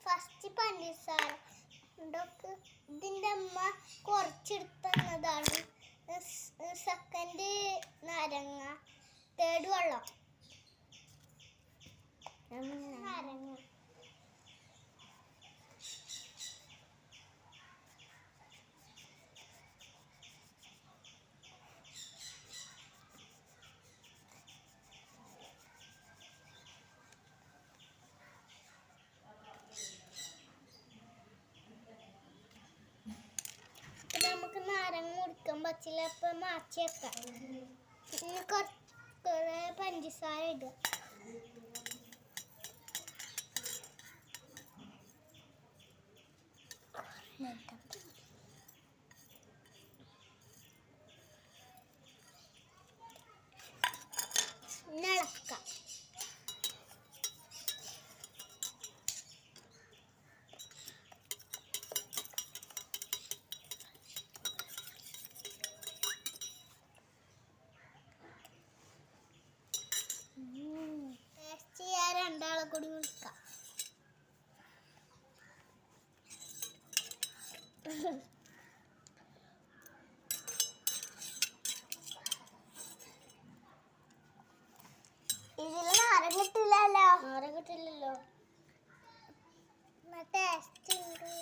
First പഞ്ചസാര ഇതൊക്കെ ഇതിൻ്റെ അമ്മ കുറച്ചെടുത്തതാണ്. സെക്കൻഡ് നാരങ്ങ, തേർഡ് വെള്ളം. നാരങ്ങ നമുക്ക് നാരങ്ങ മുറിക്കാൻ പറ്റില്ല, അപ്പം മാറ്റി വെക്കാം. പിന്നെ കുറേ പഞ്ചസാര ഇടുക. ഇളക്കാം. ടേസ്റ്റ് ചെയ്യാൻ രണ്ടാളെ കൂടി വിളിക്കാം. ഇതിൽ നാരങ്ങ കിട്ടില്ലല്ലോ. ടേസ്റ്റ് ഉണ്ട്.